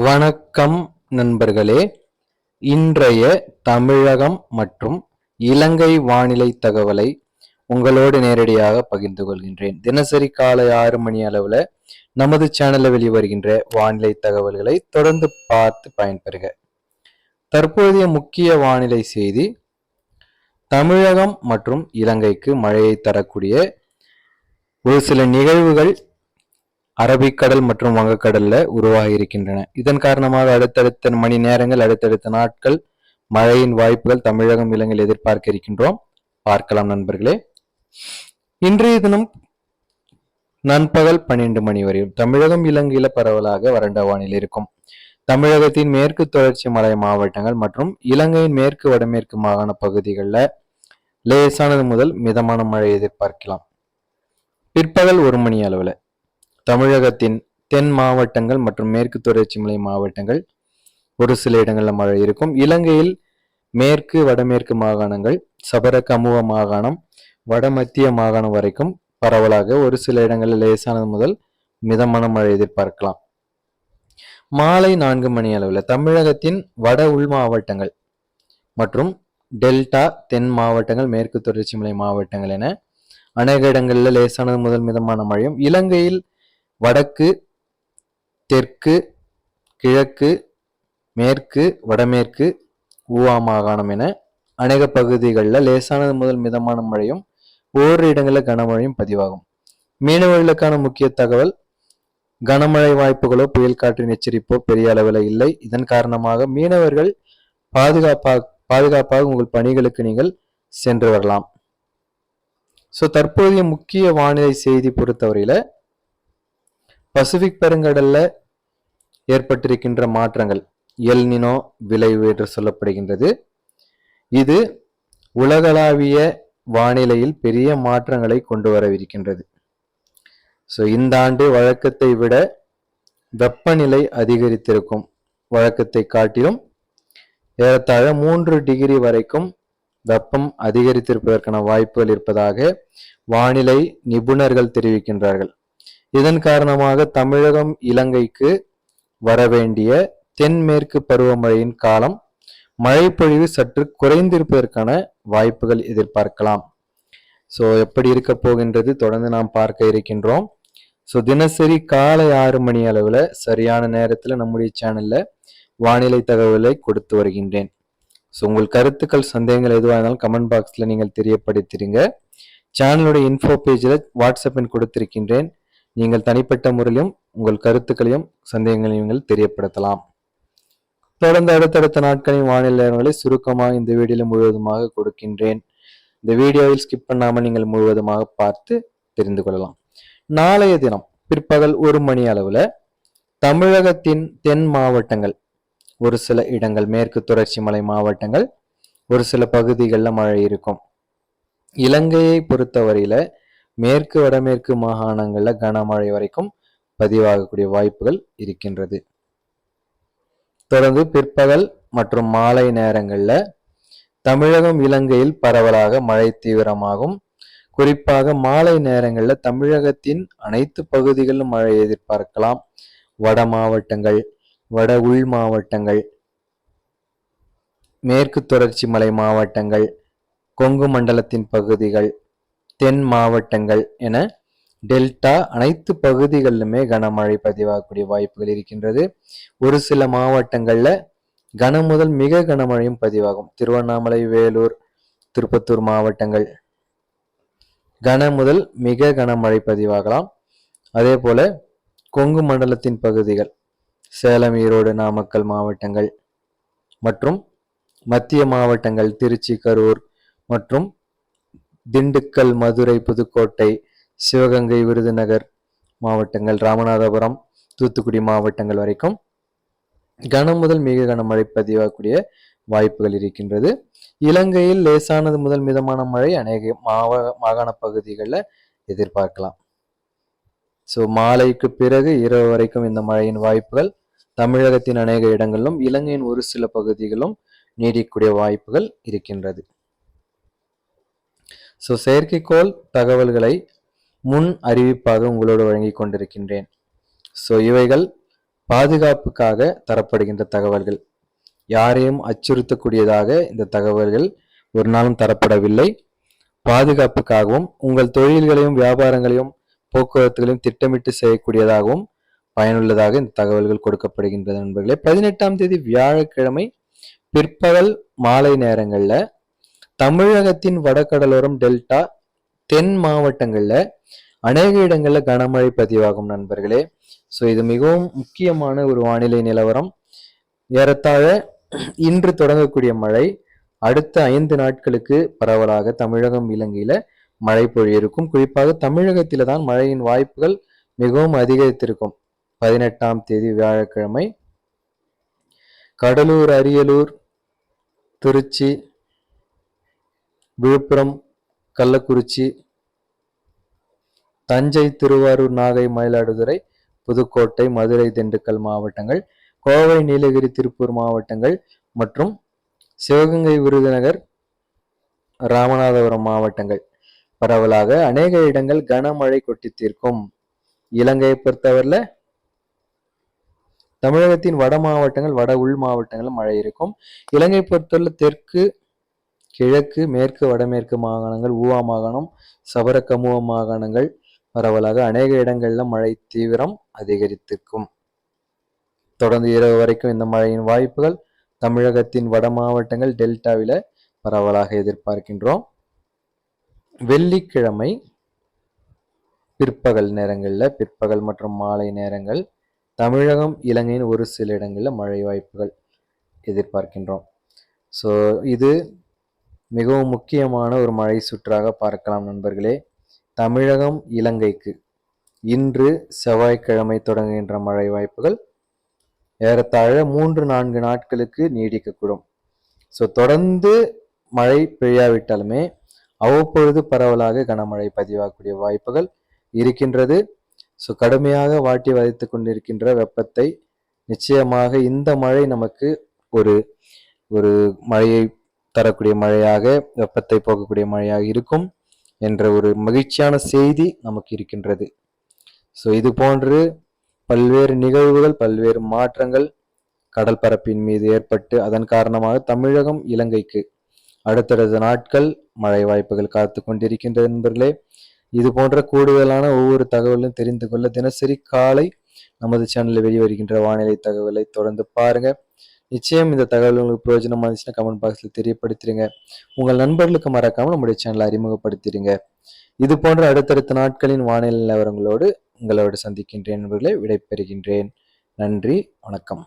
வணக்கம் நண்பர்களே. இன்றைய தமிழகம் மற்றும் இலங்கை வானிலை தகவலை உங்களோடு நேரடியாக பகிர்ந்து கொள்கின்றேன். தினசரி காலை 6 மணி அளவுல நமது சேனல்ல வெளிவருகின்ற வானிலை தகவல்களை தொடர்ந்து பார்த்து பயன்பெறுக. தற்போதைய முக்கிய வானிலை செய்தி: தமிழகம் மற்றும் இலங்கைக்கு மழையை தரக்கூடிய ஒரு சில நிகழ்வுகள் அரபிக்கடல் மற்றும் வங்கக்கடல்ல உருவாகி இருக்கின்றன. இதன் காரணமாக அடுத்தடுத்த மணி நேரங்கள், அடுத்தடுத்த நாட்கள் மழையின் வாய்ப்புகள் தமிழகம், இலங்கையில் எதிர்பார்க்க இருக்கின்றோம். பார்க்கலாம் நண்பர்களே. இன்றைய தினம் நண்பகல் 12 மணி வரையும் தமிழகம், இலங்கையில பரவலாக வறண்ட வானிலை இருக்கும். தமிழகத்தின் மேற்கு தொடர்ச்சி மலை மாவட்டங்கள் மற்றும் இலங்கையின் மேற்கு வடமேற்கு மாகாண பகுதிகளில் லேசானது முதல் மிதமான மழை எதிர்பார்க்கலாம். பிற்பகல் 1 மணி அளவில் தமிழகத்தின் தென் மாவட்டங்கள் மற்றும் மேற்கு தொடர்ச்சி மலை மாவட்டங்கள் ஒரு சில இடங்களில் மழை இருக்கும். இலங்கையில் மேற்கு வடமேற்கு மாகாணங்கள், சபரகமுவ மாகாணம், வடமத்திய மாகாணம் வரைக்கும் பரவலாக ஒரு சில இடங்களில் லேசானது முதல் மிதமான மழை எதிர்பார்க்கலாம். மாலை 4 மணி அளவில் தமிழகத்தின் வட உள் மாவட்டங்கள் மற்றும் டெல்டா தென் மாவட்டங்கள், மேற்கு தொடர்ச்சி மலை மாவட்டங்கள் என அநேக இடங்களில் லேசானது முதல் மிதமான மழையும், இலங்கையில் வடக்கு, தெற்கு, கிழக்கு, மேற்கு, வடமேற்கு, ஊவா மாகாணம் என அநேக பகுதிகளில் லேசானது முதல் மிதமான மழையும், ஓரிரு இடங்களில் கனமழையும் பதிவாகும். மீனவர்களுக்கான முக்கிய தகவல்: கனமழை வாய்ப்புகளோ புயல் காற்றின் எச்சரிப்போ பெரிய அளவில் இல்லை. இதன் காரணமாக மீனவர்கள் பாதுகாப்பாக உங்கள் பணிகளுக்கு நீங்கள் சென்று வரலாம். தற்போதைய முக்கிய வானிலை செய்தி பொறுத்தவரையில பசிபிக் பெருங்கடல்ல ஏற்பட்டிருக்கின்ற மாற்றங்கள் எல் நினோ விளைவு என்று சொல்லப்படுகின்றது. இது உலகளாவிய வானிலையில் பெரிய மாற்றங்களை கொண்டு வரவிருக்கின்றது. இந்த ஆண்டு வழக்கத்தை விட வெப்பநிலை அதிகரித்திருக்கும். வழக்கத்தை காட்டிலும் ஏறத்தாழ 3 டிகிரி வரைக்கும் வெப்பம் அதிகரித்திருப்பதற்கான வாய்ப்புகள் இருப்பதாக வானிலை நிபுணர்கள் தெரிவிக்கின்றார்கள். இதன் காரணமாக தமிழகம், இலங்கைக்கு வரவேண்டிய தென்மேற்கு பருவமழையின் காலம், மழைப்பொழிவு சற்று குறைந்திருப்பதற்கான வாய்ப்புகள் எதிர்பார்க்கலாம். எப்படி இருக்க போகின்றது தொடர்ந்து நாம் பார்க்க இருக்கின்றோம். தினசரி காலை 6 மணி அளவுல சரியான நேரத்துல நம்முடைய சேனல்ல வானிலை தகவலை கொடுத்து வருகின்றேன். உங்கள் கருத்துக்கள், சந்தேகங்கள் எதுவாக இருந்தாலும் கமெண்ட் பாக்ஸ்ல நீங்கள் தெரியப்படுத்திடுங்க. சேனலுடைய இன்ஃபோ பேஜில் வாட்ஸ்அப் எண் கொடுத்திருக்கின்றேன். நீங்கள் தனிப்பட்ட முறையிலும் உங்கள் கருத்துக்களையும் சந்தேகங்களையும் தெரியப்படுத்தலாம். தொடர்ந்து அடுத்தடுத்த நாட்களின் வானிலை நேரங்களை சுருக்கமாக இந்த வீடியோவில் முழுவதுமாக கொடுக்கின்றேன். இந்த வீடியோவில் ஸ்கிப் பண்ணாமல் நீங்கள் முழுவதுமாக பார்த்து தெரிந்து கொள்ளலாம். நாளைய தினம் பிற்பகல் 1 மணி அளவில் தமிழகத்தின் தென் மாவட்டங்கள், ஒரு சில இடங்கள், மேற்கு தொடர்ச்சி மலை மாவட்டங்கள், ஒரு சில பகுதிகளில் மழை இருக்கும். இலங்கையை பொறுத்தவரையில மேற்கு வடமேற்கு மாகாணங்கள்ல கனமழை வரைக்கும் பதிவாகக்கூடிய வாய்ப்புகள் இருக்கின்றது. தொடர்ந்து பிற்பகல் மற்றும் மாலை நேரங்கள்ல தமிழகம், இலங்கையில் பரவலாக மழை தீவிரமாகும். குறிப்பாக மாலை நேரங்கள்ல தமிழகத்தின் அனைத்து பகுதிகளிலும் மழை எதிர்பார்க்கலாம். வட மாவட்டங்கள், வட உள் மாவட்டங்கள், மேற்கு தொடர்ச்சி மலை மாவட்டங்கள், கொங்கு மண்டலத்தின் பகுதிகள், தென் மாவட்டங்கள் என டெல்டா அனைத்து பகுதிகளிலுமே கனமழை பதிவாகக்கூடிய வாய்ப்புகள் இருக்கின்றது. ஒரு சில மாவட்டங்கள்ல கன முதல் மிக கனமழையும் பதிவாகும். திருவண்ணாமலை, வேலூர், திருப்பத்தூர் மாவட்டங்கள் கன முதல் மிக கனமழை பதிவாகலாம். அதே போல கொங்கு மண்டலத்தின் பகுதிகள், சேலம், ஈரோடு, நாமக்கல் மாவட்டங்கள் மற்றும் மத்திய மாவட்டங்கள் திருச்சி, கரூர் மற்றும் திண்டுக்கல், மதுரை, புதுக்கோட்டை, சிவகங்கை, விருதுநகர் மாவட்டங்கள், ராமநாதபுரம், தூத்துக்குடி மாவட்டங்கள் வரைக்கும் கனம் முதல் மிக கனமழை பதிவாகக்கூடிய வாய்ப்புகள் இருக்கின்றது. இலங்கையில் லேசானது முதல் மிதமான மழை அநேக மாகாண பகுதிகளில் எதிர்பார்க்கலாம். மாலைக்கு பிறகு இரவு வரைக்கும் இந்த மழையின் வாய்ப்புகள் தமிழகத்தின் அநேக இடங்களிலும், இலங்கையின் ஒரு சில பகுதிகளும் நீடிக்கக்கூடிய வாய்ப்புகள் இருக்கின்றது. செயற்கைக்கோள் தகவல்களை முன் அறிவிப்பாக உங்களோடு வழங்கி கொண்டிருக்கின்றேன். இவைகள் பாதுகாப்புக்காக தரப்படுகின்ற தகவல்கள். யாரையும் அச்சுறுத்தக்கூடியதாக இந்த தகவல்கள் ஒரு நாளும் தரப்படவில்லை. பாதுகாப்புக்காகவும் உங்கள் தொழில்களையும் வியாபாரங்களையும் போக்குவரத்துகளையும் திட்டமிட்டு செய்யக்கூடியதாகவும் பயனுள்ளதாக இந்த தகவல்கள் கொடுக்கப்படுகின்றது நண்பர்களே. 18ஆம் தேதி வியாழக்கிழமை பிற்பகல் மாலை நேரங்கள்ல தமிழகத்தின் வடகடலோரம், டெல்டா, தென் மாவட்டங்கள்ல அநேக இடங்கள்ல கனமழை பதிவாகும் நண்பர்களே. ஸோ இது மிகவும் முக்கியமான ஒரு வானிலை நிலவரம். ஏறத்தாழ இன்று தொடங்கக்கூடிய மழை அடுத்த 5 நாட்களுக்கு பரவலாக தமிழகம், இலங்கையில மழை பொழியிருக்கும். குறிப்பாக தமிழகத்தில தான் மழையின் வாய்ப்புகள் மிகவும் அதிகரித்திருக்கும். 18ஆம் தேதி வியாழக்கிழமை கடலூர், அரியலூர், திருச்சி, விழுப்புரம், கள்ளக்குறிச்சி, தஞ்சை, திருவாரூர், நாகை, மயிலாடுதுறை, புதுக்கோட்டை, மதுரை, திண்டுக்கல் மாவட்டங்கள், கோவை, நீலகிரி, திருப்பூர் மாவட்டங்கள் மற்றும் சிவகங்கை, விருதுநகர், ராமநாதபுரம் மாவட்டங்கள் பரவலாக அநேக இடங்கள் கனமழை கொட்டி தீர்க்கும். இலங்கையை பொறுத்தவரையில தமிழகத்தின் வட மாவட்டங்கள், வட உள் மாவட்டங்களும் மழை இருக்கும். இலங்கை பொறுத்தவரை தெற்கு, கிழக்கு, மேற்கு, வடமேற்கு மாகாணங்கள், ஊவா மாகாணம், சபரகமுவ மாகாணங்கள் பரவலாக அநேக இடங்கள்ல மழை தீவிரம் அதிகரித்திருக்கும். தொடர்ந்து இரவு வரைக்கும் இந்த மழையின் வாய்ப்புகள் தமிழகத்தின் வட மாவட்டங்கள், டெல்டாவில பரவலாக எதிர்பார்க்கின்றோம். வெள்ளிக்கிழமை பிற்பகல் நேரங்கள்ல, பிற்பகல் மற்றும் மாலை நேரங்கள் தமிழகம், இலங்கையின் ஒரு சில இடங்கள்ல மழை வாய்ப்புகள் எதிர்பார்க்கின்றோம். ஸோ இது மிகவும் முக்கியமான ஒரு மழை சுற்றாக பார்க்கலாம் நண்பர்களே. தமிழகம், இலங்கைக்கு இன்று செவ்வாய்க்கிழமை தொடங்குகின்ற மழை வாய்ப்புகள் ஏறத்தாழ 3-4 நாட்களுக்கு நீடிக்கக்கூடும். ஸோ தொடர்ந்து மழை பெய்யாவிட்டாலுமே அவ்வப்பொழுது பரவலாக கனமழை பதிவாகக்கூடிய வாய்ப்புகள் இருக்கின்றது. ஸோ கடுமையாக வாட்டி வதைத்து கொண்டிருக்கின்ற வெப்பத்தை நிச்சயமாக இந்த மழை நமக்கு ஒரு ஒரு மழையை தரக்கூடிய மழையாக, வெப்பத்தை போக்கக்கூடிய மழையாக இருக்கும் என்ற ஒரு மகிழ்ச்சியான செய்தி நமக்கு இருக்கின்றது. ஸோ இது போன்று பல்வேறு நிகழ்வுகள், பல்வேறு மாற்றங்கள் கடல் பரப்பின் மீது ஏற்பட்டு அதன் காரணமாக தமிழகம், இலங்கைக்கு அடுத்தடுத்த நாட்கள் மழை வாய்ப்புகள் காத்து கொண்டிருக்கின்ற நண்பர்களே. இது போன்ற கூடுதலான ஒவ்வொரு தகவலும் தெரிந்து கொள்ள தினசரி காலை நமது சேனலில் வெளிவருகின்ற வானிலை தகவலை தொடர்ந்து பாருங்க. நிச்சயம் இந்த தகவல் உங்களுக்கு பிரயோஜனமா இருந்துச்சுன்னா கமெண்ட் பாக்ஸ்ல தெரியப்படுத்திடுங்க. உங்கள் நண்பர்களுக்கு மறக்காம நம்முடைய சேனலை அறிமுகப்படுத்திடுங்க. இது போன்ற அடுத்தடுத்த நாட்களின் வானிலை நிலவரங்களோடு உங்களோடு சந்திக்கின்றேன் நண்பர்களே. விடைபெறுகின்றேன். நன்றி, வணக்கம்.